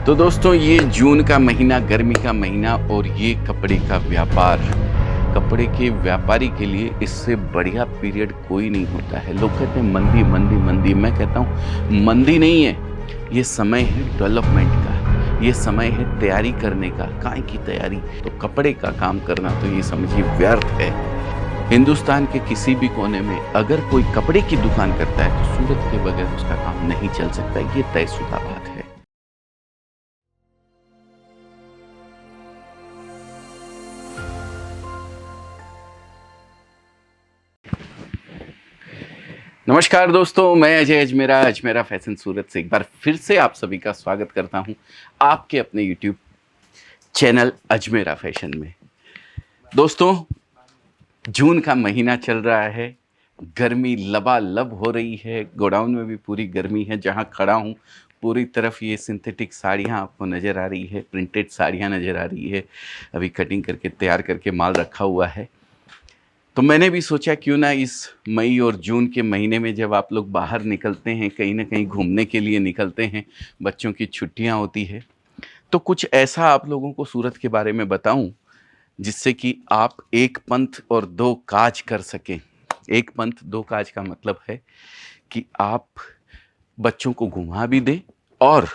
तो दोस्तों, ये जून का महीना, गर्मी का महीना और ये कपड़े का व्यापार, कपड़े के व्यापारी के लिए इससे बढ़िया पीरियड कोई नहीं होता है। लोग कहते हैं मंदी मंदी मंदी, मैं कहता हूँ मंदी नहीं है, ये समय है डेवलपमेंट का, ये समय है तैयारी करने का। काय की तैयारी? तो कपड़े का काम करना तो ये समझिए व्यर्थ है। हिंदुस्तान के किसी भी कोने में अगर कोई कपड़े की दुकान करता है तो सूरत के बगैर उसका काम नहीं चल सकता, ये तयशुदा बात है। नमस्कार दोस्तों, मैं अजय अजमेरा फैशन सूरत से एक बार फिर से आप सभी का स्वागत करता हूं आपके अपने YouTube चैनल अजमेरा फैशन में। दोस्तों, जून का महीना चल रहा है, गर्मी लबालब हो रही है, गोडाउन में भी पूरी गर्मी है। जहां खड़ा हूं पूरी तरफ ये सिंथेटिक साड़ियां आपको नज़र आ रही है, प्रिंटेड साड़ियां नज़र आ रही है। अभी कटिंग करके तैयार करके माल रखा हुआ है। तो मैंने भी सोचा क्यों ना इस मई और जून के महीने में जब आप लोग बाहर निकलते हैं, कहीं ना कहीं घूमने के लिए निकलते हैं, बच्चों की छुट्टियां होती है, तो कुछ ऐसा आप लोगों को सूरत के बारे में बताऊं जिससे कि आप एक पंथ और दो काज कर सकें। एक पंथ दो काज का मतलब है कि आप बच्चों को घुमा भी दें और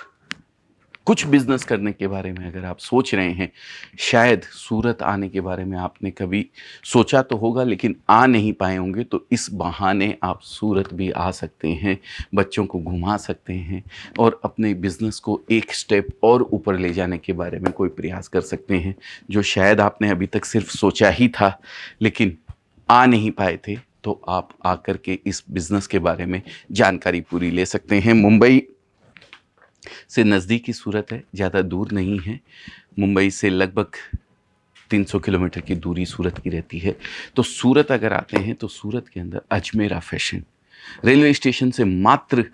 कुछ बिजनेस करने के बारे में अगर आप सोच रहे हैं, शायद सूरत आने के बारे में आपने कभी सोचा तो होगा लेकिन आ नहीं पाए होंगे, तो इस बहाने आप सूरत भी आ सकते हैं, बच्चों को घुमा सकते हैं और अपने बिजनेस को एक स्टेप और ऊपर ले जाने के बारे में कोई प्रयास कर सकते हैं, जो शायद आपने अभी तक सिर्फ सोचा ही था लेकिन आ नहीं पाए थे। तो आप आकर के इस बिजनेस के बारे में जानकारी पूरी ले सकते हैं। मुंबई से नज़दीकी सूरत है, ज़्यादा दूर नहीं है। मुंबई से लगभग 300 किलोमीटर की दूरी सूरत की रहती है। तो सूरत अगर आते हैं तो सूरत के अंदर अजमेरा फैशन, रेलवे स्टेशन से मात्र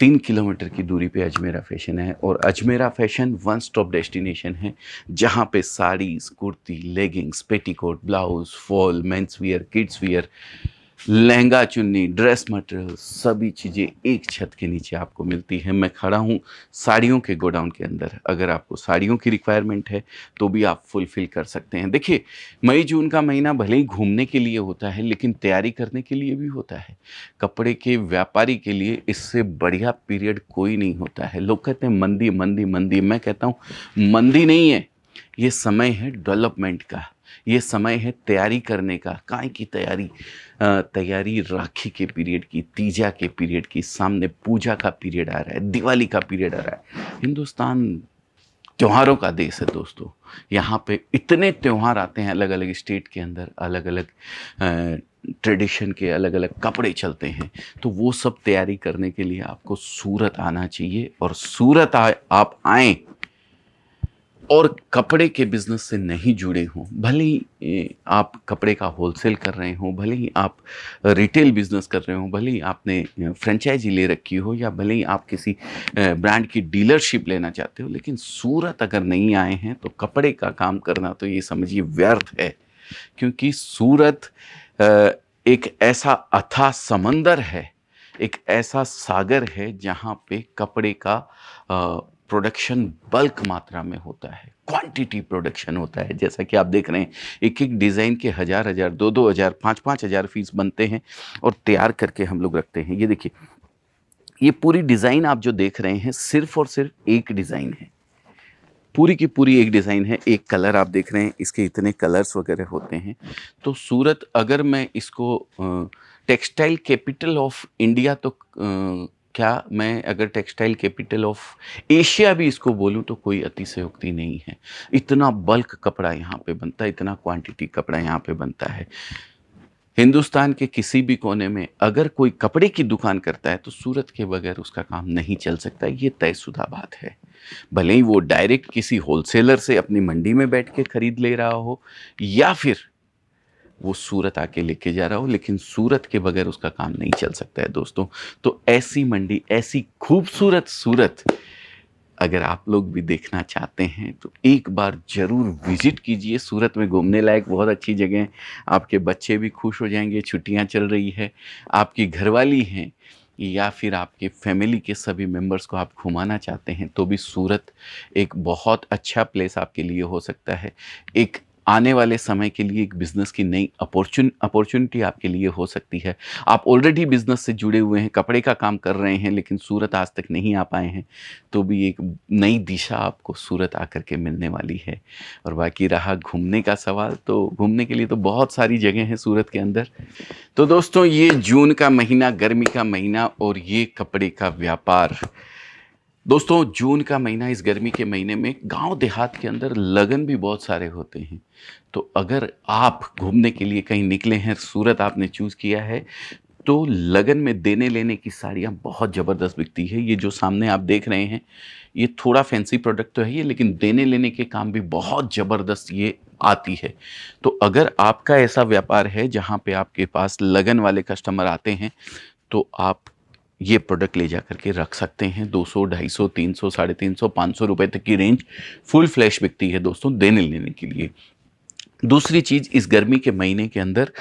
3 किलोमीटर की दूरी पे अजमेरा फैशन है। और Ajmera fashion one stop destination है, जहाँ पे saris, kurti, leggings, petticoat, blouse, fall, men's wear, kids wear, lehenga, चुन्नी, ड्रेस मटेरियल, सभी चीज़ें एक छत के नीचे आपको मिलती हैं। मैं खड़ा हूँ साड़ियों के गोडाउन के अंदर। अगर आपको साड़ियों की रिक्वायरमेंट है तो भी आप फुलफ़िल कर सकते हैं। देखिए, मई जून का महीना भले ही घूमने के लिए होता है लेकिन तैयारी करने के लिए भी होता है। कपड़े के व्यापारी के लिए इससे बढ़िया पीरियड कोई नहीं होता है। लोग कहते हैं मंदी मंदी मंदी, मैं कहता हूँ मंदी नहीं है, ये समय है डेवलपमेंट का, ये समय है तैयारी करने का। काय की तैयारी? तैयारी राखी के पीरियड की, तीजा के पीरियड की, सामने पूजा का पीरियड आ रहा है, दिवाली का पीरियड आ रहा है। हिंदुस्तान त्योहारों का देश है दोस्तों। यहाँ पे इतने त्यौहार आते हैं, अलग अलग स्टेट के अंदर अलग अलग ट्रेडिशन के अलग अलग कपड़े चलते हैं। तो वो सब तैयारी करने के लिए आपको सूरत आना चाहिए। और सूरत आप आएँ और कपड़े के बिज़नेस से नहीं जुड़े हों, भले ही आप कपड़े का होलसेल कर रहे हों, भले ही आप रिटेल बिज़नेस कर रहे हों, भले ही आपने फ्रेंचाइजी ले रखी हो, या भले ही आप किसी ब्रांड की डीलरशिप लेना चाहते हो, लेकिन सूरत अगर नहीं आए हैं तो कपड़े का काम करना तो ये समझिए व्यर्थ है। क्योंकि सूरत एक ऐसा अथाह समंदर है, एक ऐसा सागर है जहाँ पे कपड़े का प्रोडक्शन बल्क मात्रा में होता है, क्वांटिटी प्रोडक्शन होता है। जैसा कि आप देख रहे हैं, एक एक डिज़ाइन के हज़ार हज़ार, दो दो हज़ार, पाँच पाँच हज़ार पीस बनते हैं और तैयार करके हम लोग रखते हैं। ये देखिए, ये पूरी डिज़ाइन आप जो देख रहे हैं सिर्फ और सिर्फ एक डिज़ाइन है, पूरी की पूरी एक डिज़ाइन है। एक कलर आप देख रहे हैं, इसके इतने कलर्स वगैरह होते हैं। तो सूरत, अगर मैं इसको टेक्सटाइल कैपिटल ऑफ इंडिया, तो क्या मैं अगर टेक्सटाइल कैपिटल ऑफ एशिया भी इसको बोलूं तो कोई अतिशयोक्ति नहीं है। इतना बल्क कपड़ा यहाँ पे बनता है, इतना क्वांटिटी कपड़ा यहाँ पे बनता है। हिंदुस्तान के किसी भी कोने में अगर कोई कपड़े की दुकान करता है तो सूरत के बगैर उसका काम नहीं चल सकता, ये तयशुदा बात है। भले ही वो डायरेक्ट किसी होलसेलर से अपनी मंडी में बैठ के खरीद ले रहा हो, या फिर वो सूरत आके लेके जा रहा हो, लेकिन सूरत के बगैर उसका काम नहीं चल सकता है दोस्तों। तो ऐसी मंडी, ऐसी खूबसूरत सूरत अगर आप लोग भी देखना चाहते हैं तो एक बार ज़रूर विजिट कीजिए। सूरत में घूमने लायक बहुत अच्छी जगह है, आपके बच्चे भी खुश हो जाएंगे, छुट्टियां चल रही है, आपकी घरवाली हैं या फिर आपके फैमिली के सभी मेंबर्स को आप घुमाना चाहते हैं तो भी सूरत एक बहुत अच्छा प्लेस आपके लिए हो सकता है। एक आने वाले समय के लिए एक बिज़नेस की नई अपॉर्चुनिटी आपके लिए हो सकती है। आप ऑलरेडी बिज़नेस से जुड़े हुए हैं, कपड़े का काम कर रहे हैं लेकिन सूरत आज तक नहीं आ पाए हैं, तो भी एक नई दिशा आपको सूरत आकर के मिलने वाली है। और बाकी रहा घूमने का सवाल, तो घूमने के लिए तो बहुत सारी जगह हैं सूरत के अंदर। तो दोस्तों, ये जून का महीना, गर्मी का महीना और ये कपड़े का व्यापार। दोस्तों, जून का महीना, इस गर्मी के महीने में गांव देहात के अंदर लगन भी बहुत सारे होते हैं। तो अगर आप घूमने के लिए कहीं निकले हैं, सूरत आपने चूज़ किया है, तो लगन में देने लेने की साड़ियाँ बहुत ज़बरदस्त बिकती है। ये जो सामने आप देख रहे हैं, ये थोड़ा फैंसी प्रोडक्ट तो है ये, लेकिन देने लेने के काम भी बहुत ज़बरदस्त ये आती है। तो अगर आपका ऐसा व्यापार है जहाँ पे आपके पास लगन वाले कस्टमर आते हैं, तो आप ये प्रोडक्ट ले जा करके रख सकते हैं। 200, 250, 300, 350, 500 रुपए तक की रेंज फुल फ्लैश बिकती है दोस्तों, देने लेने के लिए। दूसरी चीज़, इस गर्मी के महीने के अंदर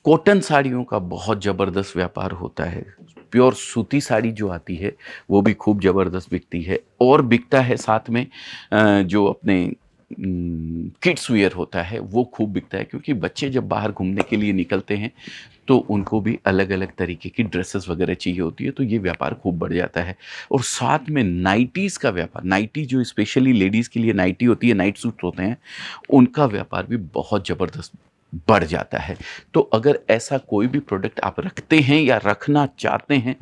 कॉटन साड़ियों का बहुत ज़बरदस्त व्यापार होता है। प्योर सूती साड़ी जो आती है वो भी खूब ज़बरदस्त बिकती है। और बिकता है साथ में जो अपने किड्स वियर होता है वो खूब बिकता है, क्योंकि बच्चे जब बाहर घूमने के लिए निकलते हैं तो उनको भी अलग अलग तरीके की ड्रेसेस वगैरह चाहिए होती है, तो ये व्यापार खूब बढ़ जाता है। और साथ में नाइटीज़ का व्यापार, नाइटी जो स्पेशली लेडीज़ के लिए नाइटी होती है, नाइट सूट होते हैं, उनका व्यापार भी बहुत ज़बरदस्त बढ़ जाता है। तो अगर ऐसा कोई भी प्रोडक्ट आप रखते हैं या रखना चाहते हैं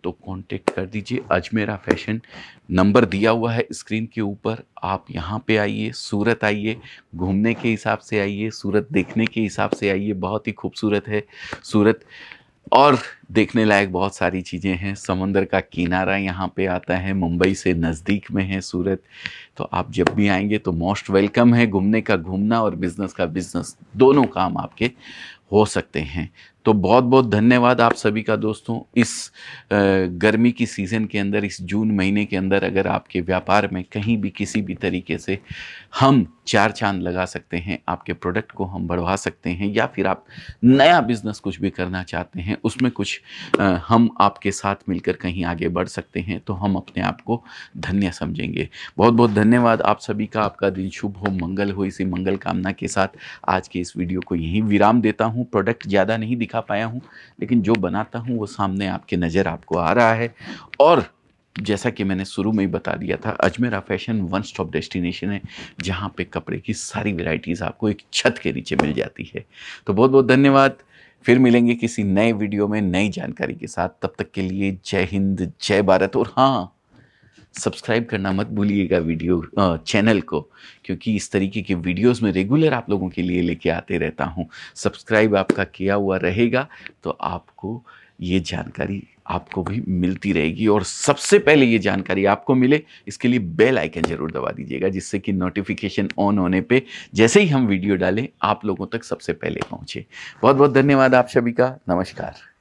तो कांटेक्ट कर दीजिए। अजमेरा फैशन नंबर दिया हुआ है स्क्रीन के ऊपर। आप यहाँ पे आइए, सूरत आइए, घूमने के हिसाब से आइए, सूरत देखने के हिसाब से आइए। बहुत ही खूबसूरत है सूरत, और देखने लायक बहुत सारी चीज़ें हैं। समंदर का किनारा यहाँ पे आता है, मुंबई से नज़दीक में है सूरत। तो आप जब भी आएंगे तो मोस्ट वेलकम है। घूमने का घूमना और बिज़नेस का बिज़नेस, दोनों काम आपके हो सकते हैं। तो बहुत बहुत धन्यवाद आप सभी का दोस्तों। इस गर्मी की सीज़न के अंदर, इस जून महीने के अंदर अगर आपके व्यापार में कहीं भी किसी भी तरीके से हम चार चांद लगा सकते हैं, आपके प्रोडक्ट को हम बढ़वा सकते हैं, या फिर आप नया बिज़नेस कुछ भी करना चाहते हैं, उसमें कुछ हम आपके साथ मिलकर कहीं आगे बढ़ सकते हैं, तो हम अपने आप को धन्य समझेंगे। बहुत बहुत धन्यवाद आप सभी का। आपका दिन शुभ हो, मंगल हो। इसी मंगल कामना के साथ आज के इस वीडियो को यहीं विराम देता हूँ। प्रोडक्ट ज़्यादा नहीं दिखा पाया हूँ, लेकिन जो बनाता हूँ वो सामने आपके नज़र आपको आ रहा है। और जैसा कि मैंने शुरू में ही बता दिया था, Ajmera fashion one stop destination है, जहाँ पे कपड़े की सारी वैरायटीज़ आपको एक छत के नीचे मिल जाती है। तो बहुत बहुत धन्यवाद। फिर मिलेंगे किसी नए वीडियो में नई जानकारी के साथ। तब तक के लिए जय हिंद, जय भारत। और हाँ, सब्सक्राइब करना मत भूलिएगा चैनल को, क्योंकि इस तरीके के वीडियोस में रेगुलर आप लोगों के लिए लेके आते रहता हूँ। सब्सक्राइब आपका किया हुआ रहेगा तो आपको ये जानकारी आपको भी मिलती रहेगी, और सबसे पहले ये जानकारी आपको मिले इसके लिए बेल आइकन जरूर दबा दीजिएगा, जिससे कि नोटिफिकेशन ऑन होने पे जैसे ही हम वीडियो डालें आप लोगों तक सबसे पहले पहुँचे। बहुत बहुत धन्यवाद आप सभी का। नमस्कार।